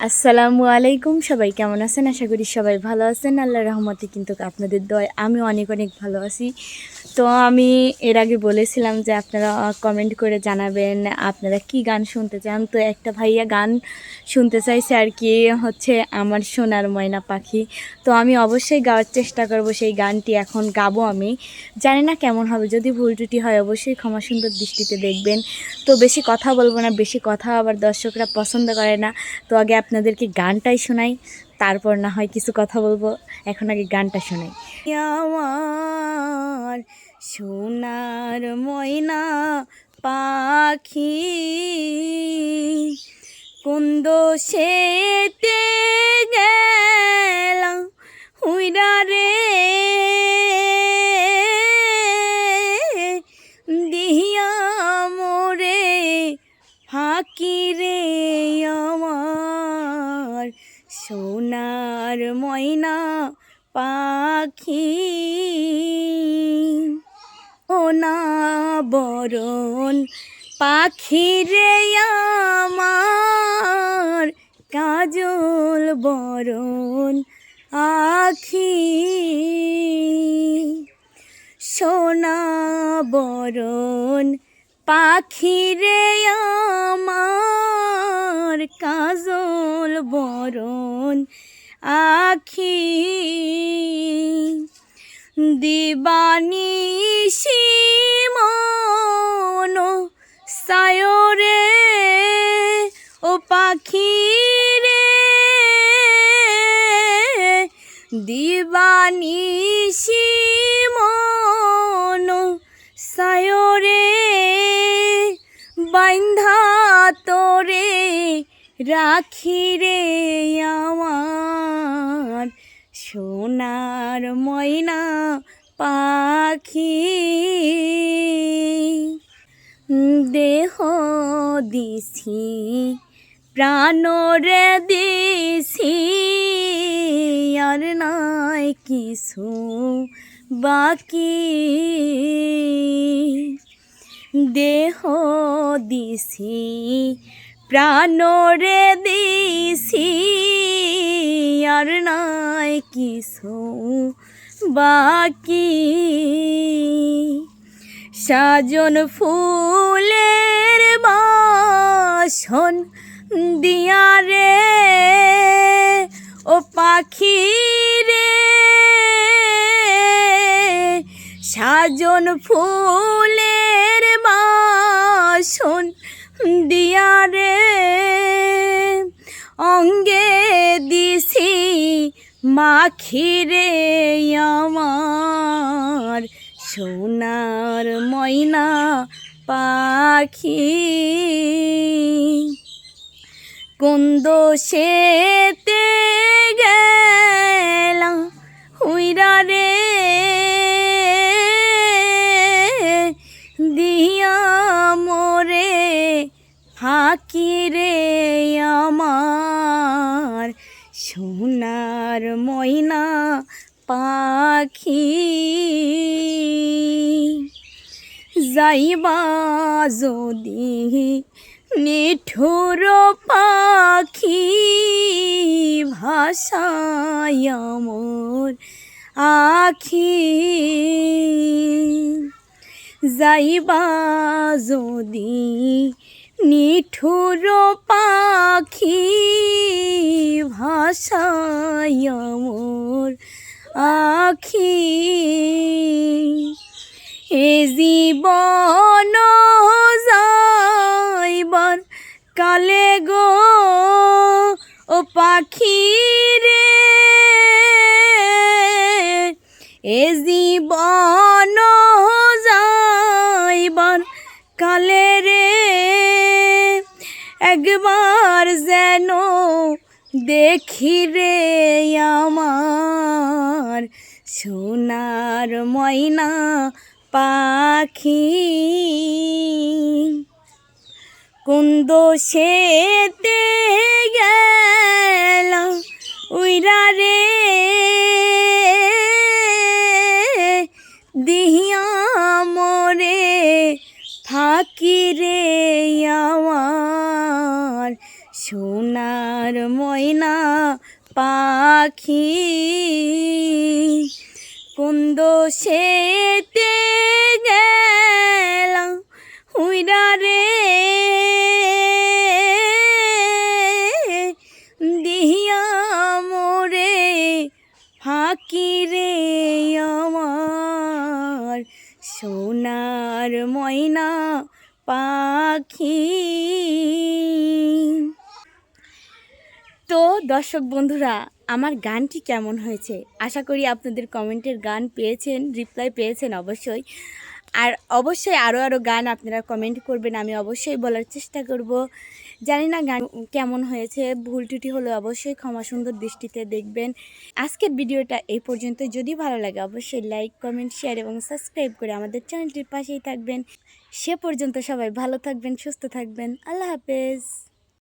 আসসালামু আলাইকুম। সবাই কেমন আছেন? আশা করি সবাই ভালো আছেন। আল্লাহর রহমতে কিন্তু আপনাদের দোয়ায় আমি অনেক অনেক ভালো আছি। তো আমি এর আগে বলেছিলাম যে আপনারা কমেন্ট করে জানাবেন আপনারা কি গান শুনতে চান। তো একটা ভাইয়া গান শুনতে চাইছে আর কি, হচ্ছে আমার সোনার ময়না পাখি। তো আমি অবশ্যই গাওয়ার চেষ্টা করব, সেই গানটি এখন গাবো আমি। জানি না কেমন হবে, যদি ভুল ত্রুটি হয় অবশ্যই ক্ষমা সুন্দর দৃষ্টিতে দেখবেন। তো বেশি কথা বলবো না, বেশি কথা আবার দর্শকরা পছন্দ করে না। তো আগে আপনাদেরকে গানটাই শোনাই, তারপর না হয় কিছু কথা বলবো। এখন আগে গানটা শোনাই। আমার সোনার ময়না পাখি কোন দোষেতে গেলাম হুইরা রে, দিয়া মোরে ফাঁকি রে আমার সোনার ময়না পাখি। সোনা বরণ পাখি রে আমার কাজল বরণ আখি। সোনা বরণ পাখি রে আমার কাজল বরণ আখি। দিবানিশি মন সায়রে ও পাখি রে, দিবানিশি মন সায়রে বাইন্ধা তোরে রাখি রে আমার সোনার ময়না পাখি। দেহ দিছি প্রাণরে দিছি আর নাই কিছু বাকি। দেহ দিছি প্রাণরে দিছি আর নাই কিছু বাকি। সাজন ফুলের বাসন দিয়া রে ও পাখি রে, সাজন ফুলের বাসন দিয়া রে অঙ্গে দিছি মাখি রে আমার সোনার ময়না পাখি। কোন দোষেতে গেলাম হুইরা রে, দিয়া মোরে ফাঁকি রে আমার সোনার ময়না পাখি। যাইবা যদি নিঠুর পাখি ভাষায় মোর আখি। যাইবা যদি নিঠুর পাখি ভাষায় মোর আখি। এ জীবন যাইবার কালে গো ও পাখি রে, এ জীবন যাইবার কালে রে একবার যেন দেখি রে আমার সোনার ময়না পাখি। কোন দোষেতে গেলাম উইরা রে, দিহিয়া মোরে ফাঁকি রে আমার সোনার ময়না পাখি কোন দোষেতে গেলা হুইরা রে দিয়া মোরে ফাঁকি রে আমার সোনার ময়না পাখি। তো দর্শক বন্ধুরা, আমার গানটি কেমন হয়েছে? আশা করি আপনাদের কমেন্টের গান পেয়েছেন, রিপ্লাই পেয়েছেন অবশ্যই। আর অবশ্যই আরও গান আপনারা কমেন্ট করবেন, আমি অবশ্যই বলার চেষ্টা করব। জানি না গান কেমন হয়েছে, ভুল ত্রুটি হলে অবশ্যই ক্ষমা সুন্দর দৃষ্টিতে দেখবেন। আজকের ভিডিওটা এই পর্যন্ত। যদি ভালো লাগে অবশ্যই লাইক, কমেন্ট, শেয়ার এবং সাবস্ক্রাইব করে আমাদের চ্যানেলটির পাশেই থাকবেন। সে পর্যন্ত সবাই ভালো থাকবেন, সুস্থ থাকবেন। আল্লাহ হাফেজ।